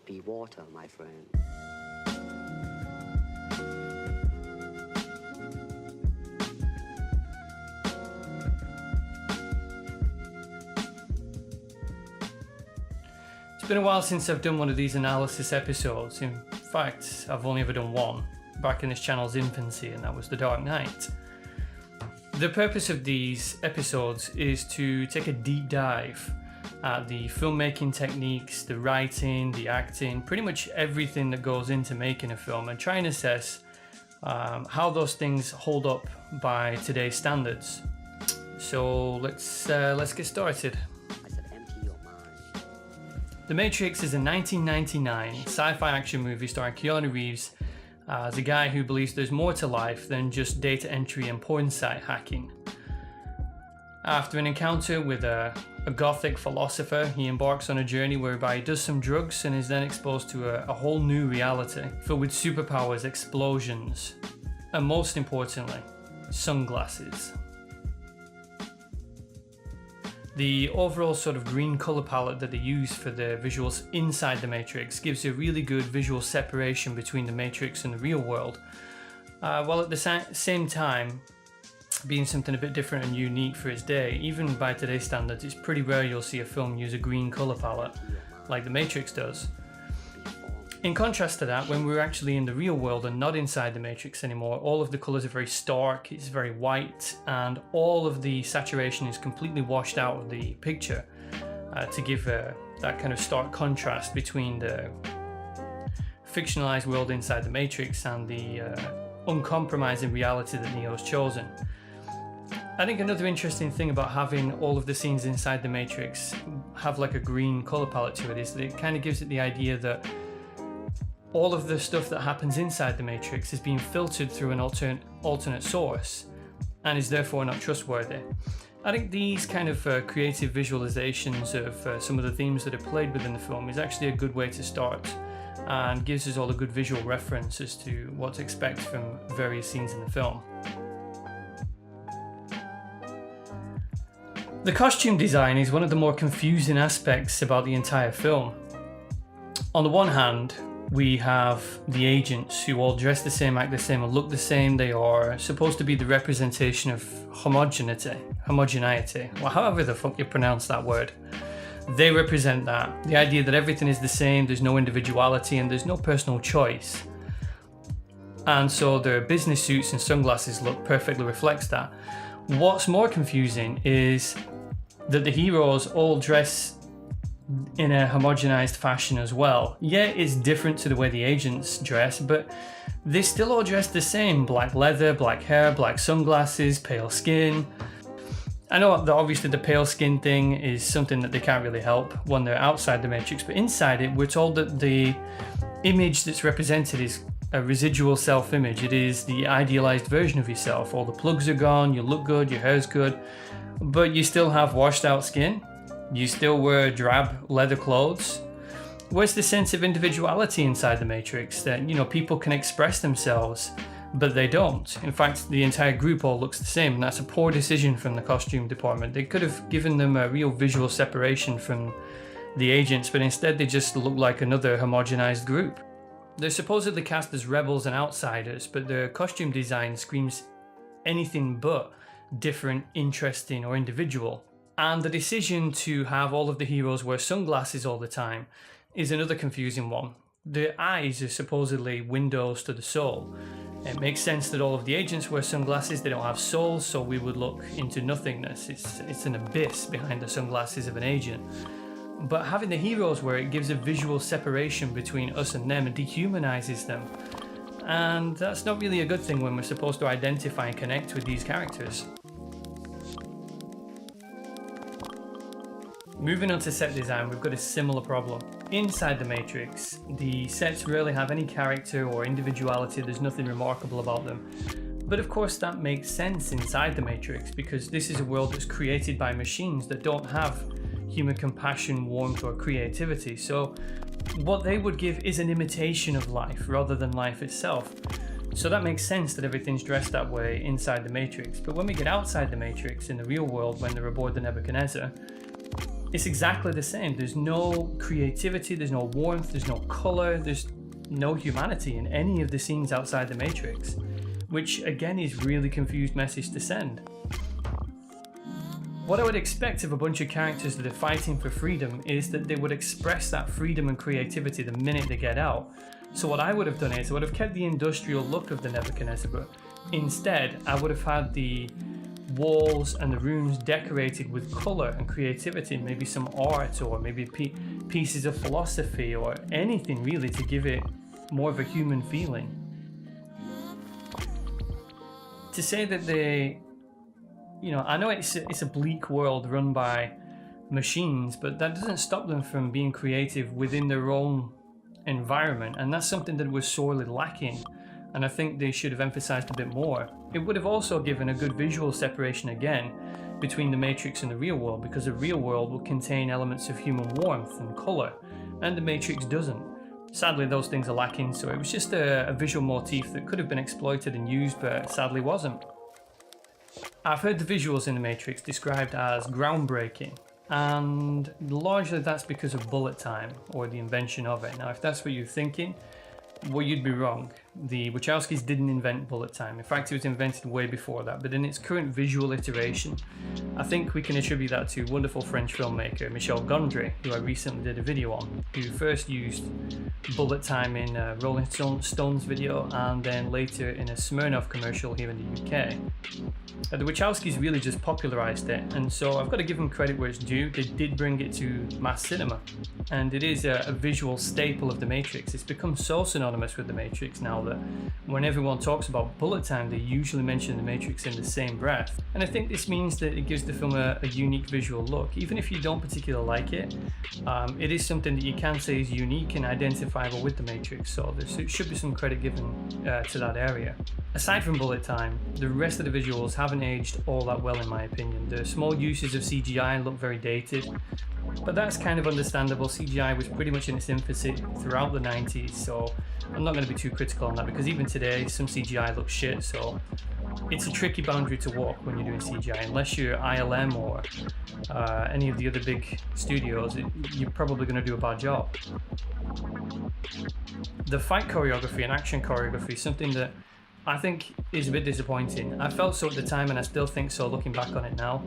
be water, my friend. It's been a while since I've done one of these analysis episodes. In fact, I've only ever done one, back in this channel's infancy, and that was The Dark Knight. The purpose of these episodes is to take a deep dive at the filmmaking techniques, the writing, the acting, pretty much everything that goes into making a film, and try and assess how those things hold up by today's standards. So let's get started. The Matrix is a 1999 sci-fi action movie starring Keanu Reeves as a guy who believes there's more to life than just data entry and porn site hacking. After an encounter with a gothic philosopher, he embarks on a journey whereby he does some drugs and is then exposed to a whole new reality filled with superpowers, explosions, and most importantly, sunglasses. The overall sort of green colour palette that they use for the visuals inside the Matrix gives a really good visual separation between the Matrix and the real world, while at the same time being something a bit different and unique for its day. Even by today's standards, it's pretty rare you'll see a film use a green colour palette like the Matrix does. In contrast to that, when we're actually in the real world and not inside the Matrix anymore, all of the colours are very stark, it's very white, and all of the saturation is completely washed out of the picture to give that kind of stark contrast between the fictionalized world inside the Matrix and the uncompromising reality that Neo's chosen. I think another interesting thing about having all of the scenes inside the Matrix have like a green colour palette to it is that it kind of gives it the idea that all of the stuff that happens inside the Matrix is being filtered through an alternate source and is therefore not trustworthy. I think these kind of creative visualizations of some of the themes that are played within the film is actually a good way to start and gives us all a good visual reference as to what to expect from various scenes in the film. The costume design is one of the more confusing aspects about the entire film. On the one hand, we have the agents who all dress the same, act the same, and look the same. They are supposed to be the representation of homogeneity, well, however the fuck you pronounce that word. They represent that. The idea that everything is the same, there's no individuality, and there's no personal choice. And so their business suits and sunglasses look perfectly reflects that. What's more confusing is that the heroes all dress in a homogenized fashion as well. Yeah, it's different to the way the agents dress, but they still all dress the same. Black leather, black hair, black sunglasses, pale skin. I know that obviously the pale skin thing is something that they can't really help when they're outside the Matrix, but inside it we're told that the image that's represented is a residual self-image. It is the idealized version of yourself. All the plugs are gone, you look good, your hair's good, but you still have washed out skin. You still wear drab leather clothes. Where's the sense of individuality inside the Matrix that, people can express themselves, but they don't? In fact, the entire group all looks the same, and that's a poor decision from the costume department. They could have given them a real visual separation from the agents, but instead they just look like another homogenized group. They're supposedly cast as rebels and outsiders, but their costume design screams anything but different, interesting, or individual. And the decision to have all of the heroes wear sunglasses all the time is another confusing one. The eyes are supposedly windows to the soul. It makes sense that all of the agents wear sunglasses. They don't have souls, so we would look into nothingness. It's an abyss behind the sunglasses of an agent. But having the heroes wear it gives a visual separation between us and them and dehumanizes them. And that's not really a good thing when we're supposed to identify and connect with these characters. Moving on to set design, we've got a similar problem. Inside the Matrix, the sets rarely have any character or individuality. There's nothing remarkable about them. But of course that makes sense inside the Matrix, because this is a world that's created by machines that don't have human compassion, warmth, or creativity. So what they would give is an imitation of life rather than life itself. So that makes sense that everything's dressed that way inside the Matrix. But when we get outside the Matrix, in the real world, when they're aboard the Nebuchadnezzar, It's exactly the same. There's no creativity, there's no warmth, there's no color, there's no humanity in any of the scenes outside the Matrix, which again is really confused message to send. What I would expect of a bunch of characters that are fighting for freedom is that they would express that freedom and creativity the minute they get out. So what I would have done is I would have kept the industrial look of the Nebuchadnezzar, but instead I would have had the walls and the rooms decorated with color and creativity, maybe some art or maybe pieces of philosophy or anything really to give it more of a human feeling. To say that they, I know it's a bleak world run by machines, but that doesn't stop them from being creative within their own environment, and that's something that was sorely lacking, and I think they should have emphasized a bit more. It would have also given a good visual separation again between the Matrix and the real world, because the real world will contain elements of human warmth and color, and the Matrix doesn't. Sadly, those things are lacking, so it was just a visual motif that could have been exploited and used, but sadly wasn't. I've heard the visuals in The Matrix described as groundbreaking, and largely that's because of bullet time, or the invention of it. Now, if that's what you're thinking, well, you'd be wrong. The Wachowskis didn't invent bullet time. In fact, it was invented way before that, but in its current visual iteration, I think we can attribute that to wonderful French filmmaker Michel Gondry, who I recently did a video on, who first used bullet time in a Rolling Stones video and then later in a Smirnoff commercial here in the UK. The Wachowskis really just popularized it, and so I've got to give them credit where it's due. They did bring it to mass cinema, and it is a visual staple of The Matrix. It's become so synonymous with The Matrix now that when everyone talks about bullet time, they usually mention The Matrix in the same breath. And I think this means that it gives the film a unique visual look. Even if you don't particularly like it, it is something that you can say is unique and identifiable with The Matrix, so there should be some credit given to that area. Aside from bullet time, the rest of the visuals haven't aged all that well in my opinion. The small uses of CGI look very dated, but that's kind of understandable. CGI was pretty much in its infancy throughout the 90s, so I'm not going to be too critical on that, because even today some CGI looks shit, so it's a tricky boundary to walk when you're doing CGI. Unless you're ILM or any of the other big studios, you're probably going to do a bad job. The fight choreography and action choreography is something that I think is a bit disappointing. I felt so at the time, and I still think so looking back on it now.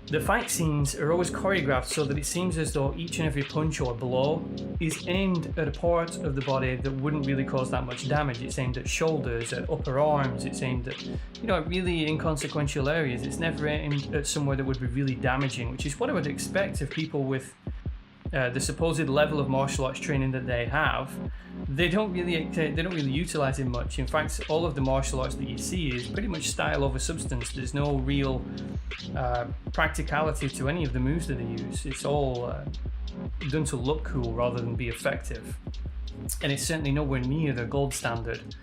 The fight scenes are always choreographed so that it seems as though each and every punch or blow is aimed at a part of the body that wouldn't really cause that much damage. It's aimed at shoulders, at upper arms, it's aimed at, really inconsequential areas. It's never aimed at somewhere that would be really damaging, which is what I would expect of people with the supposed level of martial arts training that they have. They don't really utilize it much. In fact, all of the martial arts that you see is pretty much style over substance. There's no real practicality to any of the moves that they use. It's all done to look cool rather than be effective, and it's certainly nowhere near the gold standard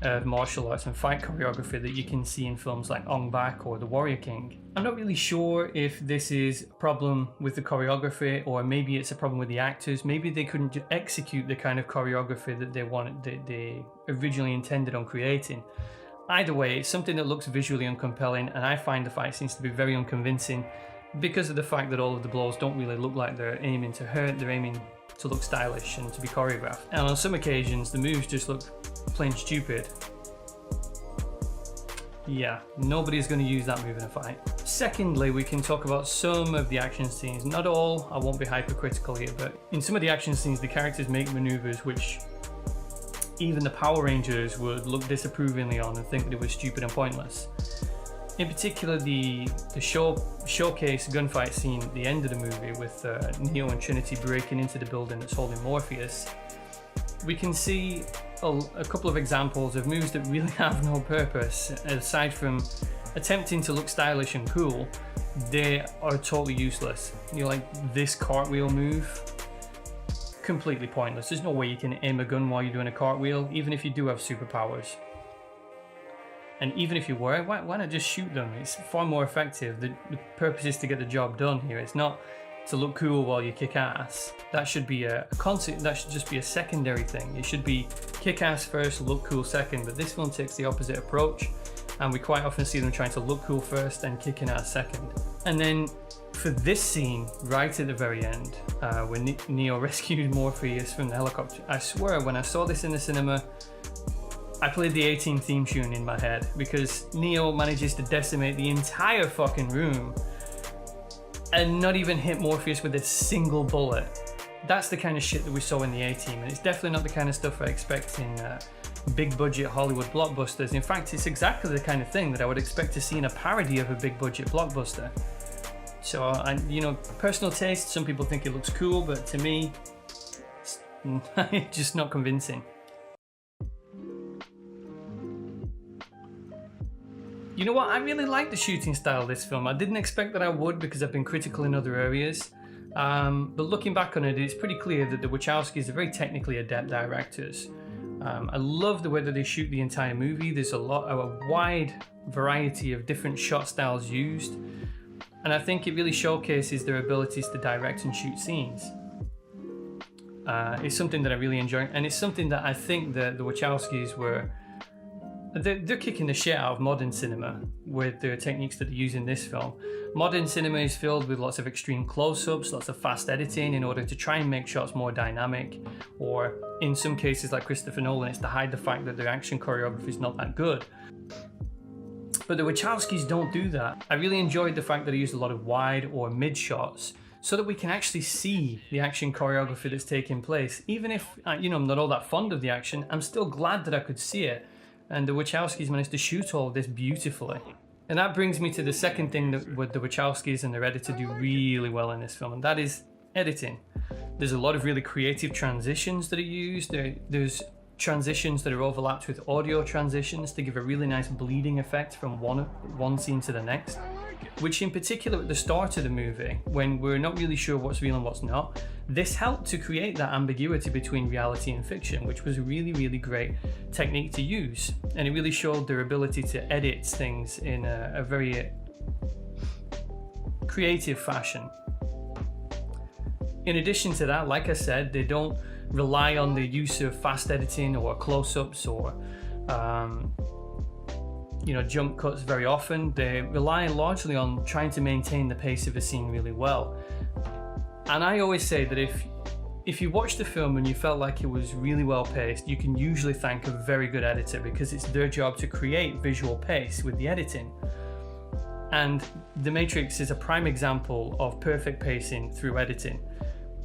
of martial arts and fight choreography that you can see in films like Ong Bak or The Warrior King. I'm not really sure if this is a problem with the choreography, or maybe it's a problem with the actors. Maybe they couldn't execute the kind of choreography that they originally intended on creating. Either way, it's something that looks visually uncompelling, and I find the fight scenes to be very unconvincing because of the fact that all of the blows don't really look like they're aiming to hurt. They're aiming to look stylish and to be choreographed. And on some occasions, the moves just look plain stupid. Yeah, nobody's going to use that move in a fight. Secondly, we can talk about some of the action scenes. Not all, I won't be hypercritical here, but in some of the action scenes, the characters make maneuvers which even the Power Rangers would look disapprovingly on and think that it was stupid and pointless. In particular, the showcase gunfight scene at the end of the movie with Neo and Trinity breaking into the building that's holding Morpheus. We can see a couple of examples of moves that really have no purpose. Aside from attempting to look stylish and cool, they are totally useless. Like this cartwheel move, completely pointless. There's no way you can aim a gun while you're doing a cartwheel, even if you do have superpowers. And even if you were, why not just shoot them? It's far more effective. The purpose is to get the job done here. It's not to look cool while you kick ass. That should be a concept. That should just be a secondary thing. It should be kick ass first, look cool second. But this film takes the opposite approach, and we quite often see them trying to look cool first and kicking ass second. And then for this scene right at the very end, when Neo rescued Morpheus from the helicopter, I swear when I saw this in the cinema, I played the A-Team theme tune in my head, because Neo manages to decimate the entire fucking room and not even hit Morpheus with a single bullet. That's the kind of shit that we saw in the A-Team, and it's definitely not the kind of stuff I expect in big budget Hollywood blockbusters. In fact, it's exactly the kind of thing that I would expect to see in a parody of a big budget blockbuster. So, personal taste, some people think it looks cool, but to me, it's just not convincing. You know what, I really like the shooting style of this film. I didn't expect that I would, because I've been critical in other areas. But looking back on it, it's pretty clear that the Wachowskis are very technically adept directors. I love the way that they shoot the entire movie. There's a wide variety of different shot styles used. And I think it really showcases their abilities to direct and shoot scenes. It's something that I really enjoy. And it's something that I think that the Wachowskis they're kicking the shit out of modern cinema with the techniques that they use in this film. Modern cinema is filled with lots of extreme close-ups, lots of fast editing in order to try and make shots more dynamic, or in some cases like Christopher Nolan, it's to hide the fact that their action choreography is not that good. But the Wachowskis don't do that. I really enjoyed the fact that they used a lot of wide or mid shots so that we can actually see the action choreography that's taking place. Even if I'm not all that fond of the action, I'm still glad that I could see it. And the Wachowskis managed to shoot all of this beautifully. And that brings me to the second thing that the Wachowskis and their editor do really well in this film, and that is editing. There's a lot of really creative transitions that are used. There's transitions that are overlapped with audio transitions to give a really nice bleeding effect from one scene to the next. Which in particular at the start of the movie, when we're not really sure what's real and what's not, this helped to create that ambiguity between reality and fiction, which was a really, really great technique to use. And it really showed their ability to edit things in a very creative fashion. In addition to that, like I said, they don't rely on the use of fast editing or close-ups or jump cuts very often. They rely largely on trying to maintain the pace of a scene really well. And I always say that if you watch the film and you felt like it was really well paced, you can usually thank a very good editor, because it's their job to create visual pace with the editing. And The Matrix is a prime example of perfect pacing through editing.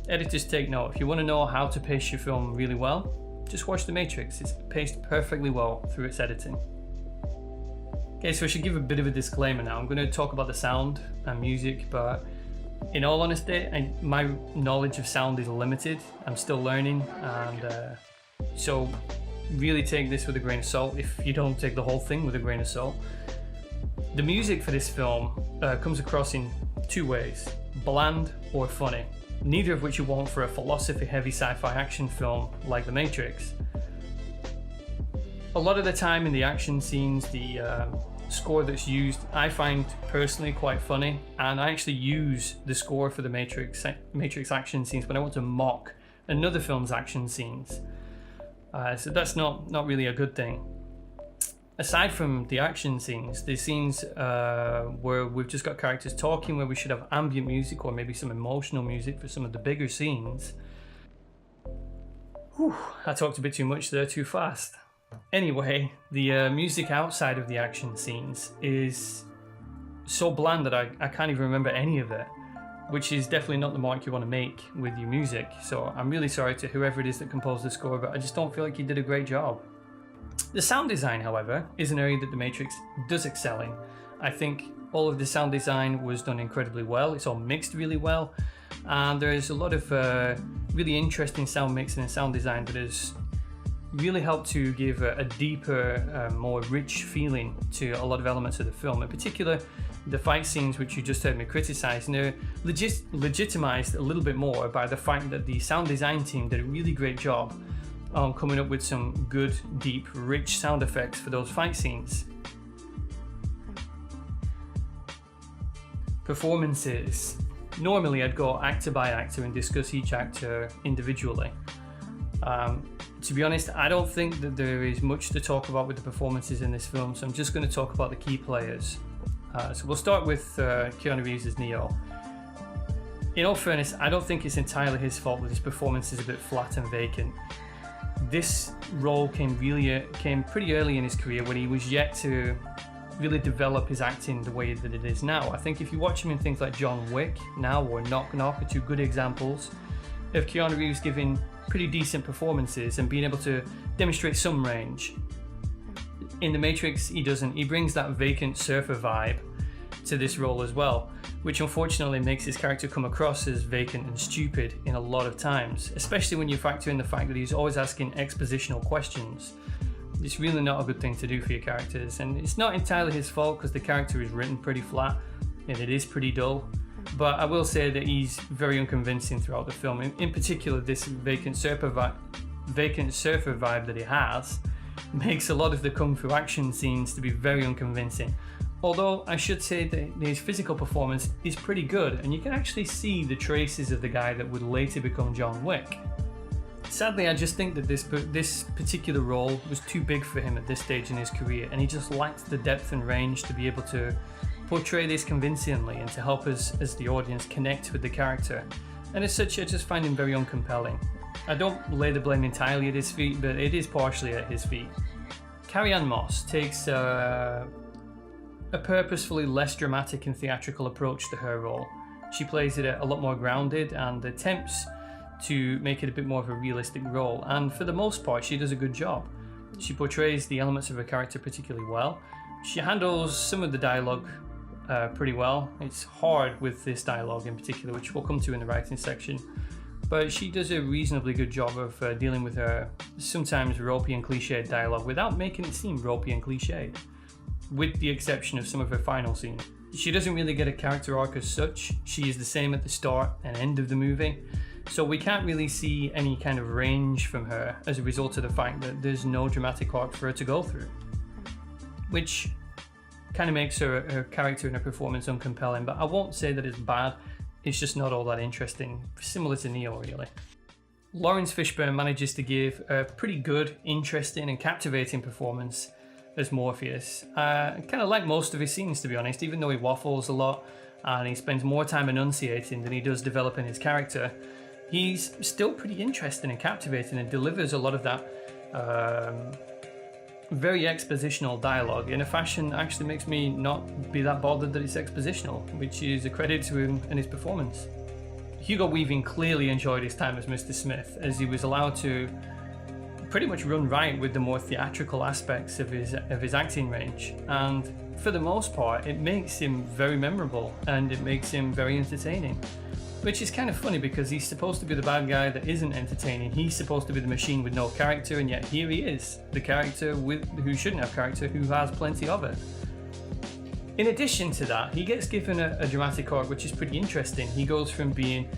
Editors take note. If you want to know how to pace your film really well, just watch The Matrix. It's paced perfectly well through its editing. Okay, so I should give a bit of a disclaimer now. I'm going to talk about the sound and music, but in all honesty, my knowledge of sound is limited. I'm still learning, and so really take this with a grain of salt if you don't take the whole thing with a grain of salt. The music for this film comes across in two ways: bland or funny, neither of which you want for a philosophy-heavy sci-fi action film like The Matrix. A lot of the time in the action scenes, the score that's used I find personally quite funny, and I actually use the score for the Matrix action scenes when I want to mock another film's action scenes. So that's not really a good thing. Aside from the action scenes, the scenes where we've just got characters talking, where we should have ambient music or maybe some emotional music for some of the bigger scenes. Whew, I talked a bit too much there, too fast. Anyway, the music outside of the action scenes is so bland that I can't even remember any of it, which is definitely not the mark you want to make with your music. So I'm really sorry to whoever it is that composed the score, but I just don't feel like you did a great job. The sound design, however, is an area that The Matrix does excel in. I think all of the sound design was done incredibly well. It's all mixed really well, and there's a lot of really interesting sound mixing and sound design that has really helped to give a deeper, more rich feeling to a lot of elements of the film. In particular, the fight scenes, which you just heard me criticize, and they're legitimized a little bit more by the fact that the sound design team did a really great job on coming up with some good, deep, rich sound effects for those fight scenes. Performances. Normally I'd go actor by actor and discuss each actor individually. To be honest, I don't think that there is much to talk about with the performances in this film, so I'm just going to talk about the key players. So we'll start with Keanu Reeves as Neo. In all fairness, I don't think it's entirely his fault that his performance is a bit flat and vacant. This role came pretty early in his career when he was yet to really develop his acting the way that it is now. I think if you watch him in things like John Wick now or Knock Knock are two good examples of Keanu Reeves giving pretty decent performances and being able to demonstrate some range. In The Matrix, he doesn't. He brings that vacant surfer vibe to this role as well, which unfortunately makes his character come across as vacant and stupid in a lot of times, especially when you factor in the fact that he's always asking expositional questions. It's really not a good thing to do for your characters, and it's not entirely his fault because the character is written pretty flat and it is pretty dull, but I will say that he's very unconvincing throughout the film. In particular, this vacant surfer vibe that he has makes a lot of the kung fu action scenes to be very unconvincing. Although I should say that his physical performance is pretty good, and you can actually see the traces of the guy that would later become John Wick. Sadly, I just think that this particular role was too big for him at this stage in his career, and he just lacked the depth and range to be able to portray this convincingly and to help us as the audience connect with the character. And as such, I just find him very uncompelling. I don't lay the blame entirely at his feet, but it is partially at his feet. Carrie-Anne Moss takes a purposefully less dramatic and theatrical approach to her role. She plays it a lot more grounded and attempts to make it a bit more of a realistic role, and for the most part she does a good job. She portrays the elements of her character particularly well. She handles some of the dialogue pretty well. It's hard with this dialogue in particular, which we'll come to in the writing section, but she does a reasonably good job of dealing with her sometimes ropey and cliched dialogue without making it seem ropey and cliched, with the exception of some of her final scenes. She doesn't really get a character arc as such. She is the same at the start and end of the movie, so we can't really see any kind of range from her as a result of the fact that there's no dramatic arc for her to go through, which kind of makes her character and her performance uncompelling. But I won't say that it's bad, it's just not all that interesting, similar to Neo really. Lawrence Fishburne manages to give a pretty good, interesting and captivating performance as Morpheus. I kind of like most of his scenes, to be honest, even though he waffles a lot and he spends more time enunciating than he does developing his character. He's still pretty interesting and captivating and delivers a lot of that very expositional dialogue in a fashion that actually makes me not be that bothered that it's expositional, which is a credit to him and his performance. Hugo Weaving clearly enjoyed his time as Mr. Smith, as he was allowed to pretty much run right with the more theatrical aspects of his acting range, and for the most part it makes him very memorable and it makes him very entertaining, which is kind of funny because he's supposed to be the bad guy that isn't entertaining. He's supposed to be the machine with no character, and yet here he is, the character who shouldn't have character, who has plenty of it. In addition to that, he gets given a dramatic arc which is pretty interesting. He goes from being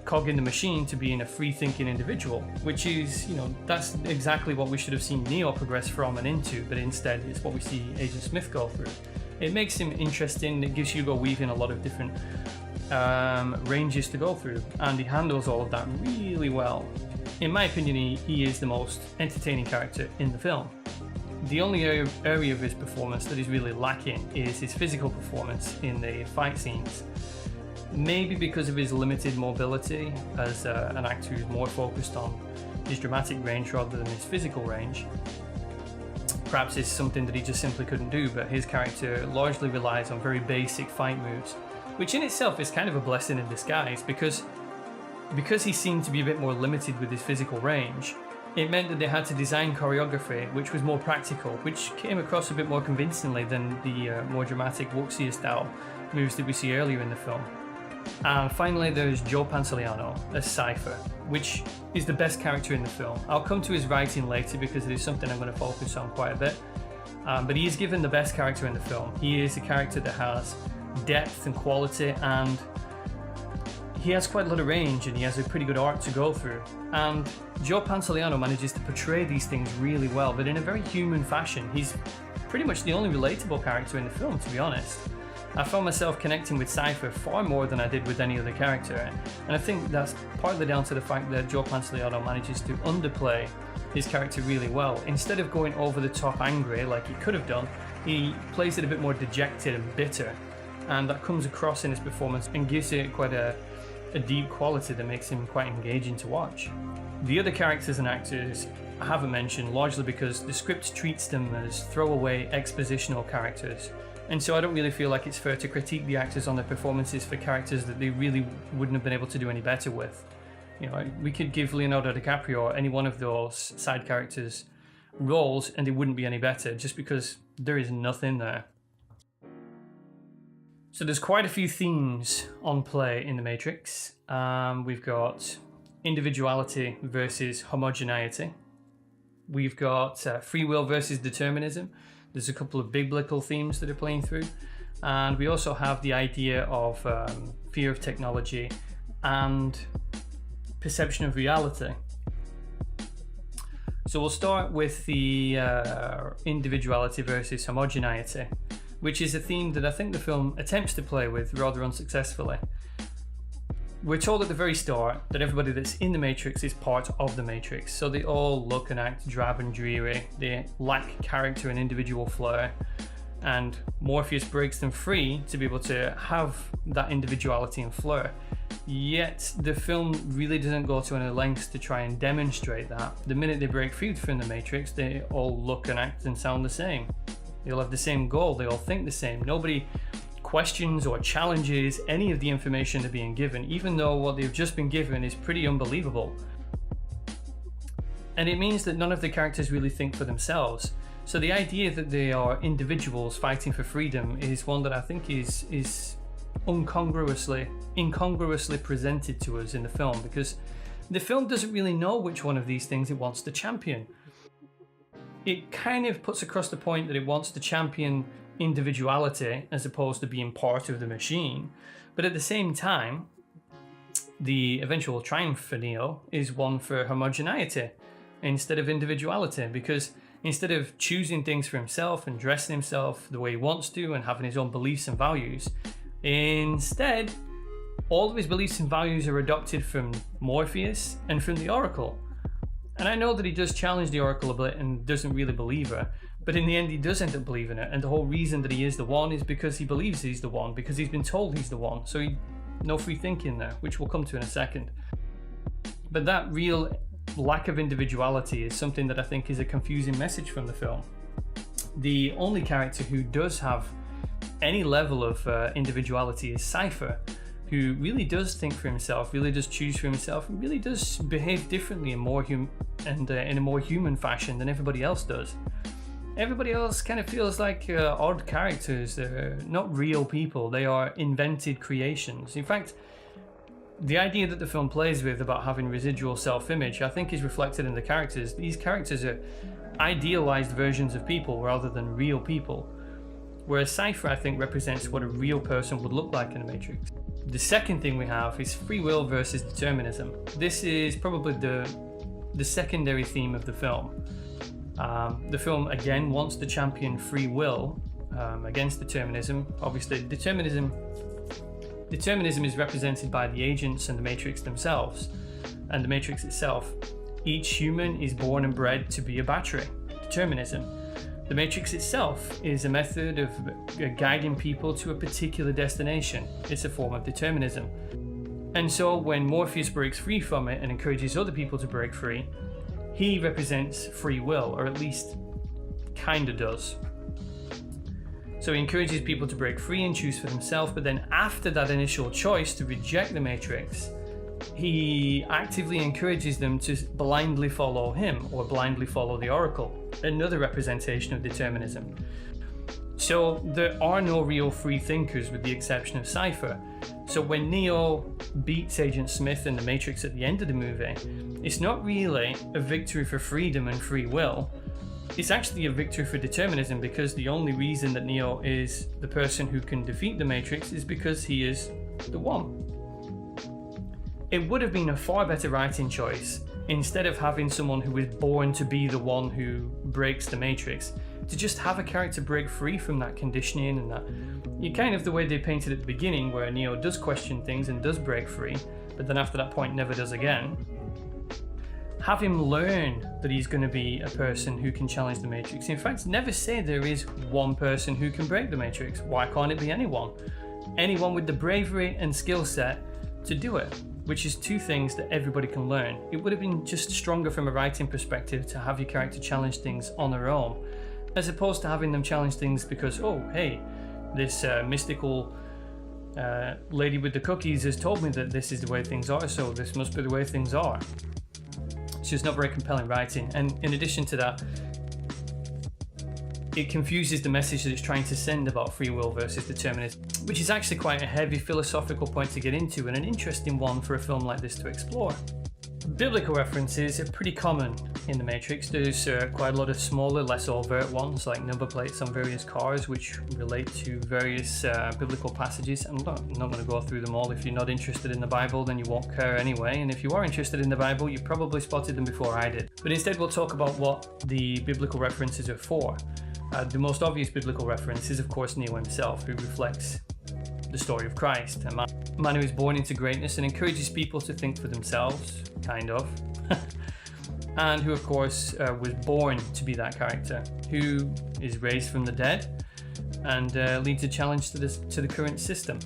cog in the machine to being a free-thinking individual, which is, that's exactly what we should have seen Neo progress from and into, but instead it's what we see Agent Smith go through. It makes him interesting, it gives Hugo Weaving a lot of different ranges to go through, and he handles all of that really well. In my opinion, he is the most entertaining character in the film. The only area of his performance that is really lacking is his physical performance in the fight scenes. Maybe because of his limited mobility as an actor who's more focused on his dramatic range rather than his physical range. Perhaps it's something that he just simply couldn't do, but his character largely relies on very basic fight moves, which in itself is kind of a blessing in disguise, because he seemed to be a bit more limited with his physical range. It meant that they had to design choreography which was more practical, which came across a bit more convincingly than the more dramatic Wuxia style moves that we see earlier in the film. And finally, there's Joe Pantoliano as Cypher, which is the best character in the film. I'll come to his writing later because it is something I'm going to focus on quite a bit. But he is given the best character in the film. He is a character that has depth and quality, and he has quite a lot of range, and he has a pretty good arc to go through. And Joe Pantoliano manages to portray these things really well, but in a very human fashion. He's pretty much the only relatable character in the film, to be honest. I found myself connecting with Cypher far more than I did with any other character, and I think that's partly down to the fact that Joe Pantoliano manages to underplay his character really well. Instead of going over the top angry like he could have done, he plays it a bit more dejected and bitter, and that comes across in his performance and gives it quite a a deep quality that makes him quite engaging to watch. The other characters and actors I haven't mentioned, largely because the script treats them as throwaway expositional characters, and so I don't really feel like it's fair to critique the actors on their performances for characters that they really wouldn't have been able to do any better with. You know, we could give Leonardo DiCaprio any one of those side characters roles and they wouldn't be any better, just because there is nothing there. So there's quite a few themes on play in The Matrix. We've got individuality versus homogeneity. We've got free will versus determinism. There's a couple of biblical themes that are playing through. And we also have the idea of fear of technology and perception of reality. So we'll start with the individuality versus homogeneity, which is a theme that I think the film attempts to play with rather unsuccessfully. We're told at the very start that everybody that's in the Matrix is part of the Matrix, so they all look and act drab and dreary, they lack character and individual flair, and Morpheus breaks them free to be able to have that individuality and flair. Yet the film really doesn't go to any lengths to try and demonstrate that. The minute they break free from the Matrix, they all look and act and sound the same. They all have the same goal, they all think the same. Nobody questions or challenges any of the information they're being given, even though what they've just been given is pretty unbelievable. And it means that none of the characters really think for themselves. So the idea that they are individuals fighting for freedom is one that I think is incongruously presented to us in the film, because the film doesn't really know which one of these things it wants to champion. It kind of puts across the point that it wants to champion individuality as opposed to being part of the machine, but at the same time the eventual triumph for Neo is one for homogeneity instead of individuality, because instead of choosing things for himself and dressing himself the way he wants to and having his own beliefs and values, instead all of his beliefs and values are adopted from Morpheus and from the Oracle. And I know that he does challenge the Oracle a bit and doesn't really believe her, but in the end he does end up believing it, and the whole reason that he is the one is because he believes he's the one, because he's been told he's the one, so no free thinking there, which we'll come to in a second. But that real lack of individuality is something that I think is a confusing message from the film. The only character who does have any level of individuality is Cypher, who really does think for himself, really does choose for himself, and really does behave differently and in a more human fashion than everybody else does. Everybody else kind of feels like odd characters. They're not real people, they are invented creations. In fact, the idea that the film plays with about having residual self-image, I think, is reflected in the characters. These characters are idealized versions of people rather than real people, whereas Cypher, I think, represents what a real person would look like in the Matrix. The second thing we have is free will versus determinism. This is probably the secondary theme of the film. The film again wants to champion free will against determinism. Obviously, determinism is represented by the agents and the Matrix themselves, and the Matrix itself. Each human is born and bred to be a battery. Determinism. The Matrix itself is a method of guiding people to a particular destination. It's a form of determinism. And so when Morpheus breaks free from it and encourages other people to break free, he represents free will, or at least kinda does. So he encourages people to break free and choose for themselves, but then after that initial choice to reject the Matrix, he actively encourages them to blindly follow him or blindly follow the Oracle, another representation of determinism. So there are no real free thinkers with the exception of Cypher. So when Neo beats Agent Smith in the Matrix at the end of the movie, it's not really a victory for freedom and free will. It's actually a victory for determinism, because the only reason that Neo is the person who can defeat the Matrix is because he is the one. It would have been a far better writing choice, instead of having someone who is born to be the one who breaks the Matrix, to just have a character break free from that conditioning and that. You kind of the way they painted at the beginning, where Neo does question things and does break free, but then after that point never does again. Have him learn that he's going to be a person who can challenge the Matrix. In fact, never say there is one person who can break the Matrix. Why can't it be anyone? Anyone with the bravery and skill set to do it, which is two things that everybody can learn. It would have been just stronger from a writing perspective to have your character challenge things on their own, as opposed to having them challenge things because, oh, hey, this mystical lady with the cookies has told me that this is the way things are, so this must be the way things are. It's just not very compelling writing. And in addition to that, it confuses the message that it's trying to send about free will versus determinism, which is actually quite a heavy philosophical point to get into and an interesting one for a film like this to explore. Biblical references are pretty common in The Matrix. There's quite a lot of smaller, less overt ones, like number plates on various cars, which relate to various biblical passages. I'm not going to go through them all. If you're not interested in the Bible, then you won't care anyway. And if you are interested in the Bible, you probably spotted them before I did. But instead, we'll talk about what the biblical references are for. The most obvious biblical reference is, of course, Neo himself, who reflects the story of Christ, a man who is born into greatness and encourages people to think for themselves, kind of, and who, of course, was born to be that character, who is raised from the dead and leads a challenge to the current system,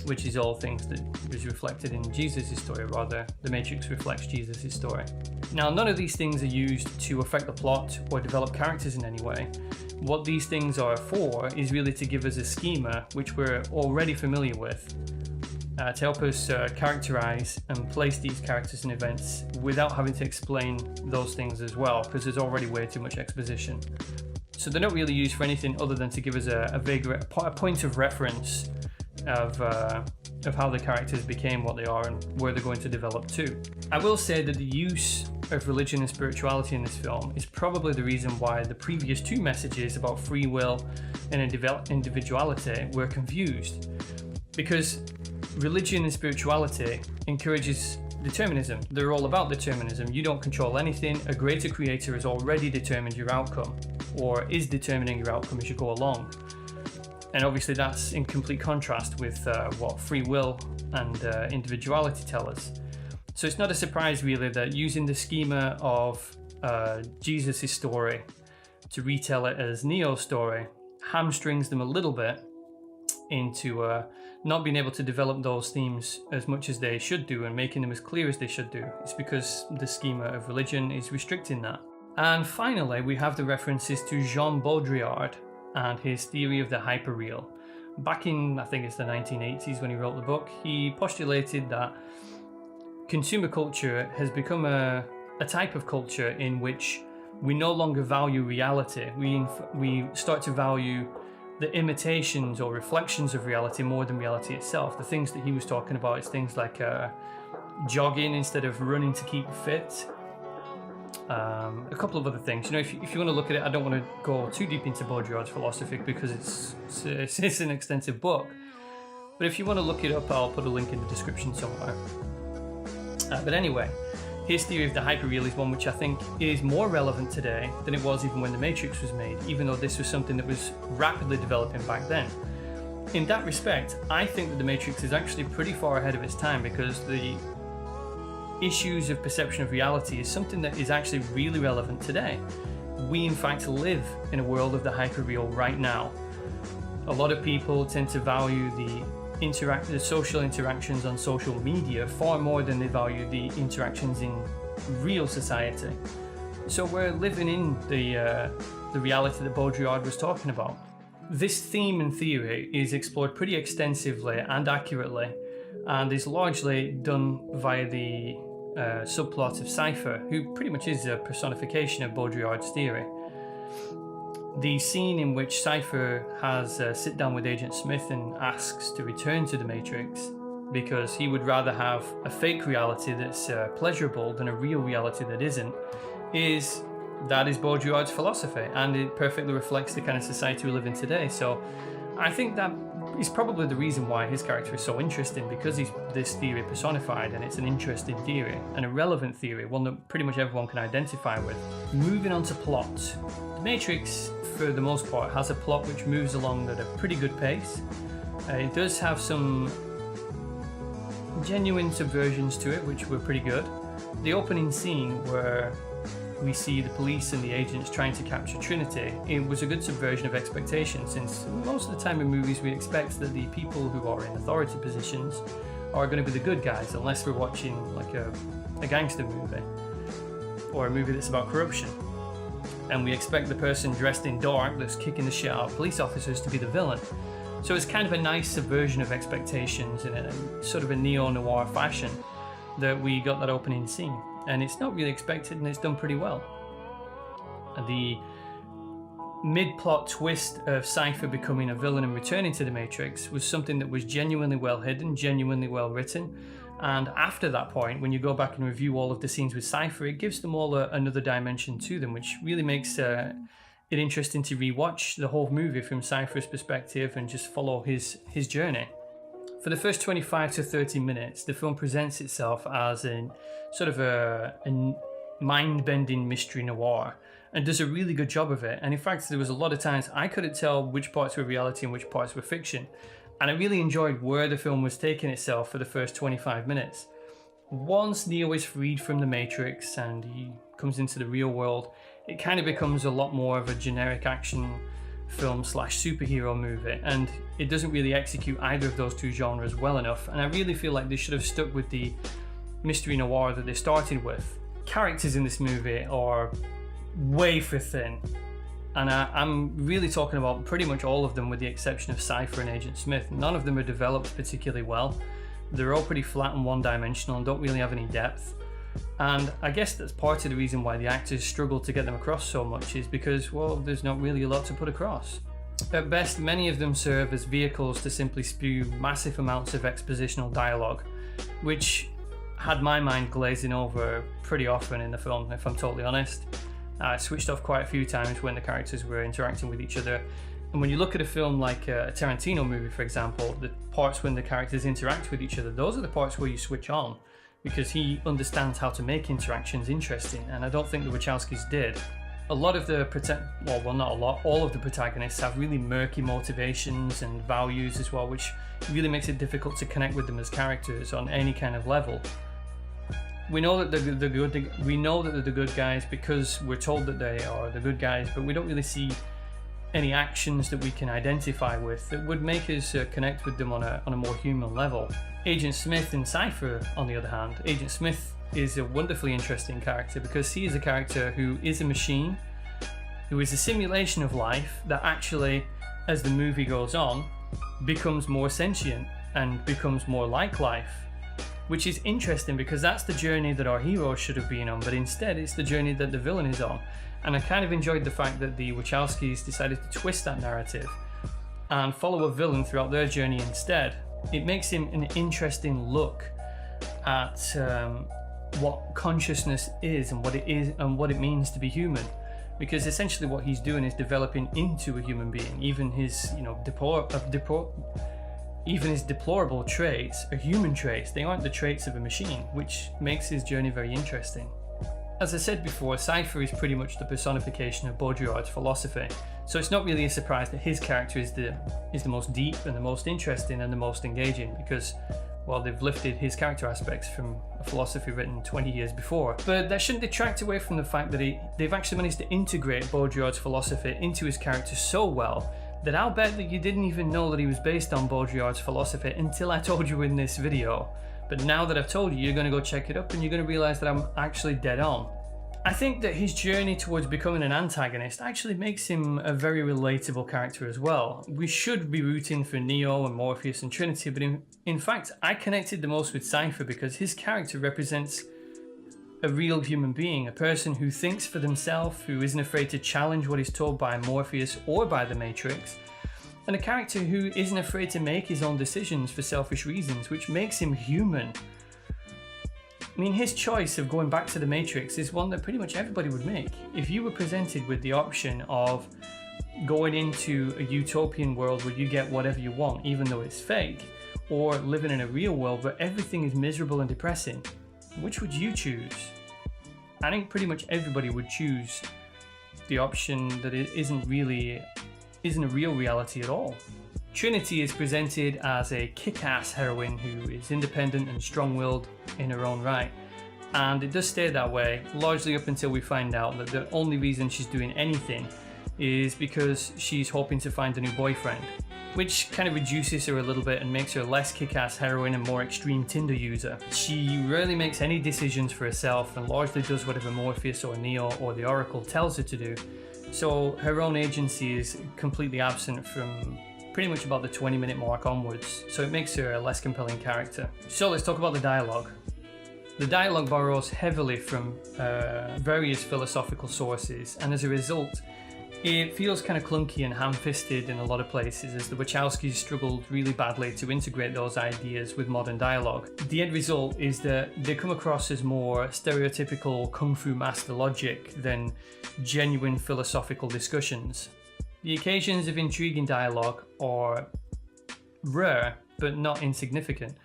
which is all things that was reflected in Jesus' story. Rather, The Matrix reflects Jesus' story. Now, none of these things are used to affect the plot or develop characters in any way. What these things are for is really to give us a schema which we're already familiar with, to help us characterize and place these characters and events without having to explain those things as well, because there's already way too much exposition. So they're not really used for anything other than to give us a point of reference of how the characters became what they are and where they're going to develop to. I will say that the use of religion and spirituality in this film is probably the reason why the previous two messages about free will and individuality were confused, because religion and spirituality encourages determinism. They're all about determinism. You don't control anything. A greater creator has already determined your outcome, or is determining your outcome as you go along. And obviously that's in complete contrast with what free will and individuality tell us. So it's not a surprise really that using the schema of Jesus' story to retell it as Neo's story hamstrings them a little bit into not being able to develop those themes as much as they should do and making them as clear as they should do. It's because the schema of religion is restricting that. And finally, we have the references to Jean Baudrillard and his theory of the hyperreal. Back in, I think it's the 1980s when he wrote the book, he postulated that consumer culture has become a type of culture in which we no longer value reality. We start to value the imitations or reflections of reality more than reality itself. The things that he was talking about is things like jogging instead of running to keep fit. A couple of other things. You know, if you want to look at it, I don't want to go too deep into Baudrillard's philosophy because it's an extensive book. But if you want to look it up, I'll put a link in the description somewhere. But anyway, his theory of the hyperreal is one which I think is more relevant today than it was even when The Matrix was made, even though this was something that was rapidly developing back then. In that respect, I think that The Matrix is actually pretty far ahead of its time, because the issues of perception of reality is something that is actually really relevant today. We in fact live in a world of the hyperreal right now. A lot of people tend to value the social interactions on social media far more than they value the interactions in real society. So we're living in the reality that Baudrillard was talking about. This theme and theory is explored pretty extensively and accurately, and is largely done via the subplot of Sci Fi, who pretty much is a personification of Baudrillard's theory. The scene in which Cypher has a sit down with Agent Smith and asks to return to the Matrix because he would rather have a fake reality that's pleasurable than a real reality that isn't, is Baudrillard's philosophy, and it perfectly reflects the kind of society we live in today. So I think that is probably the reason why his character is so interesting, because he's this theory personified, and it's an interesting theory, and a relevant theory, one that pretty much everyone can identify with. Moving on to plot. The Matrix, for the most part, has a plot which moves along at a pretty good pace. It does have some genuine subversions to it, which were pretty good. The opening scene where we see the police and the agents trying to capture Trinity, it was a good subversion of expectation, since most of the time in movies we expect that the people who are in authority positions are going to be the good guys, unless we're watching like a gangster movie or a movie that's about corruption. And we expect the person dressed in dark that's kicking the shit out of police officers to be the villain. So it's kind of a nice subversion of expectations in a sort of a neo-noir fashion that we got that opening scene. And it's not really expected, and it's done pretty well. The mid-plot twist of Cypher becoming a villain and returning to the Matrix was something that was genuinely well hidden, genuinely well written. And after that point, when you go back and review all of the scenes with Cypher, it gives them all another dimension to them, which really makes it interesting to rewatch the whole movie from Cypher's perspective and just follow his journey. For the first 25 to 30 minutes, the film presents itself as a sort of a mind-bending mystery noir, and does a really good job of it. And in fact, there was a lot of times I couldn't tell which parts were reality and which parts were fiction. And I really enjoyed where the film was taking itself for the first 25 minutes. Once Neo is freed from the Matrix and he comes into the real world, it kind of becomes a lot more of a generic action film / superhero movie, and it doesn't really execute either of those two genres well enough. And I really feel like they should have stuck with the mystery noir that they started with. Characters in this movie are way for thin, and I'm really talking about pretty much all of them with the exception of Cypher and Agent Smith. None of them are developed particularly well. They're all pretty flat and one-dimensional and don't really have any depth. And I guess that's part of the reason why the actors struggle to get them across so much, is because, well, there's not really a lot to put across. At best, many of them serve as vehicles to simply spew massive amounts of expositional dialogue, which had my mind glazing over pretty often in the film, if I'm totally honest. I switched off quite a few times when the characters were interacting with each other. And when you look at a film like a Tarantino movie, for example, the parts when the characters interact with each other, those are the parts where you switch on, because he understands how to make interactions interesting, and I don't think the Wachowskis did. A lot of the not a lot, all of the protagonists have really murky motivations and values as well, which really makes it difficult to connect with them as characters on any kind of level. We know that they're the good guys because we're told that they are the good guys, but we don't really see any actions that we can identify with that would make us connect with them on a more human level. Agent Smith and Cypher, on the other hand, Agent Smith is a wonderfully interesting character because he is a character who is a machine, who is a simulation of life that actually, as the movie goes on, becomes more sentient and becomes more like life. Which is interesting because that's the journey that our hero should have been on, but instead it's the journey that the villain is on. And I kind of enjoyed the fact that the Wachowskis decided to twist that narrative and follow a villain throughout their journey instead. It makes him an interesting look at what consciousness is and what it means to be human. Because essentially what he's doing is developing into a human being. Even his, even his deplorable traits are human traits. They aren't the traits of a machine, which makes his journey very interesting. As I said before, Cypher is pretty much the personification of Baudrillard's philosophy, so it's not really a surprise that his character is the most deep and the most interesting and the most engaging, because, well, they've lifted his character aspects from a philosophy written 20 years before. But that shouldn't detract away from the fact that they've actually managed to integrate Baudrillard's philosophy into his character so well that I'll bet that you didn't even know that he was based on Baudrillard's philosophy until I told you in this video. But now that I've told you, you're going to go check it up and you're going to realize that I'm actually dead on. I think that his journey towards becoming an antagonist actually makes him a very relatable character as well. We should be rooting for Neo and Morpheus and Trinity, but in fact, I connected the most with Cypher because his character represents a real human being, a person who thinks for themselves, who isn't afraid to challenge what is told by Morpheus or by the Matrix, and a character who isn't afraid to make his own decisions for selfish reasons, which makes him human. I mean, his choice of going back to the Matrix is one that pretty much everybody would make. If you were presented with the option of going into a utopian world where you get whatever you want, even though it's fake, or living in a real world where everything is miserable and depressing, which would you choose? I think pretty much everybody would choose the option that it isn't a real reality at all. Trinity is presented as a kick-ass heroine who is independent and strong-willed in her own right, and it does stay that way largely up until we find out that the only reason she's doing anything is because she's hoping to find a new boyfriend. which kind of reduces her a little bit and makes her a less kick-ass heroine and more extreme Tinder user. She rarely makes any decisions for herself and largely does whatever Morpheus or Neo or the Oracle tells her to do, so her own agency is completely absent from pretty much about the 20-minute mark onwards, so it makes her a less compelling character. So let's talk about the dialogue. The dialogue borrows heavily from various philosophical sources, and as a result, it feels kind of clunky and ham-fisted in a lot of places, as the Wachowskis struggled really badly to integrate those ideas with modern dialogue. The end result is that they come across as more stereotypical kung fu master logic than genuine philosophical discussions. The occasions of intriguing dialogue are rare, but not insignificant.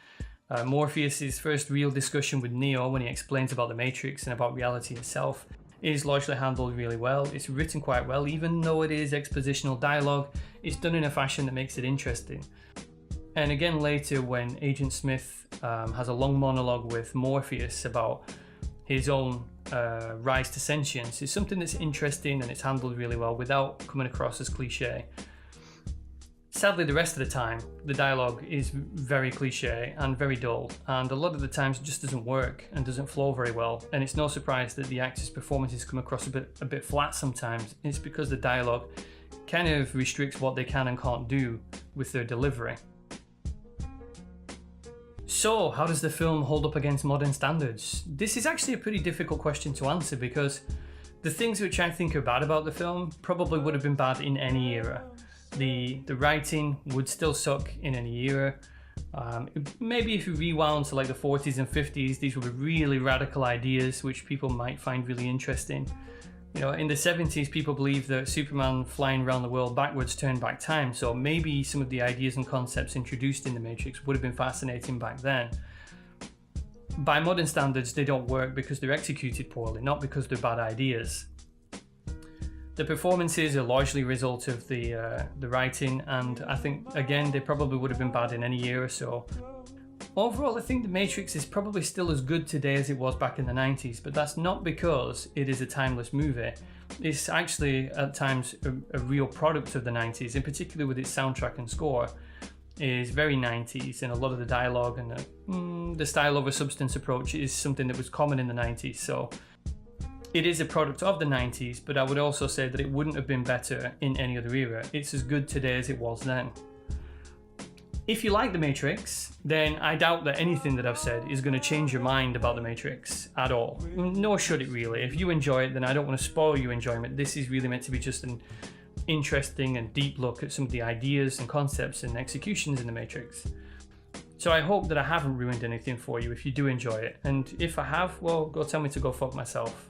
Morpheus' first real discussion with Neo when he explains about the Matrix and about reality itself is largely handled really well. It's written quite well, even though it is expositional dialogue, it's done in a fashion that makes it interesting. And again later when Agent Smith has a long monologue with Morpheus about his own rise to sentience, is something that's interesting and it's handled really well without coming across as cliche. Sadly, the rest of the time, the dialogue is very cliche and very dull, and a lot of the times it just doesn't work and doesn't flow very well, and it's no surprise that the actors' performances come across a bit flat sometimes. It's because the dialogue kind of restricts what they can and can't do with their delivery. So, how does the film hold up against modern standards? This is actually a pretty difficult question to answer because the things which I think are bad about the film probably would have been bad in any era. The writing would still suck in any era. Maybe if you rewound to like the 40s and 50s, these would be really radical ideas which people might find really interesting. You know, in the 70s, people believed that Superman flying around the world backwards turned back time, so maybe some of the ideas and concepts introduced in The Matrix would have been fascinating back then. By modern standards, they don't work because they're executed poorly, not because they're bad ideas. The performances are largely a result of the writing, and I think, again, they probably would have been bad in any year or so. Overall, I think The Matrix is probably still as good today as it was back in the 90s, but that's not because it is a timeless movie. It's actually, at times, a real product of the 90s, in particular with its soundtrack and score. It is very 90s, and a lot of the dialogue and the style over substance approach is something that was common in the 90s, so it is a product of the 90s, but I would also say that it wouldn't have been better in any other era. It's as good today as it was then. If you like The Matrix, then I doubt that anything that I've said is going to change your mind about The Matrix at all. Nor should it really. If you enjoy it, then I don't want to spoil your enjoyment. This is really meant to be just an interesting and deep look at some of the ideas and concepts and executions in The Matrix. So I hope that I haven't ruined anything for you if you do enjoy it. And if I have, well, go tell me to go fuck myself.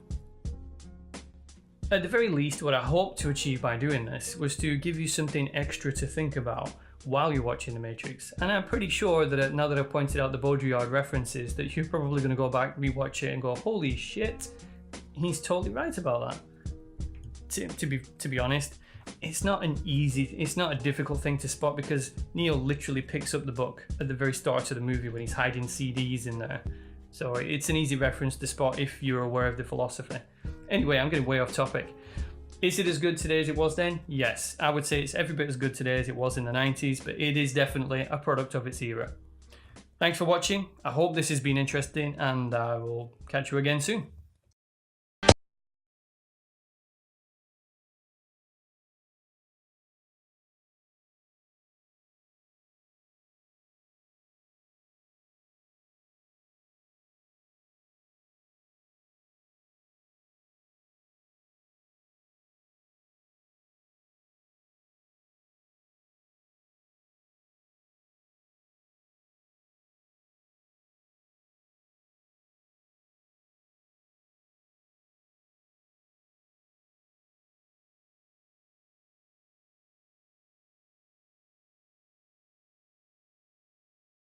At the very least, what I hoped to achieve by doing this was to give you something extra to think about while you're watching The Matrix. And I'm pretty sure that now that I've pointed out the Baudrillard references, that you're probably going to go back, rewatch it and go, holy shit, he's totally right about that. To be honest, it's not a difficult thing to spot because Neo literally picks up the book at the very start of the movie when he's hiding CDs in there. So it's an easy reference to spot if you're aware of the philosophy. Anyway, I'm getting way off topic. Is it as good today as it was then? Yes, I would say it's every bit as good today as it was in the 90s, but it is definitely a product of its era. Thanks for watching. I hope this has been interesting, and I will catch you again soon.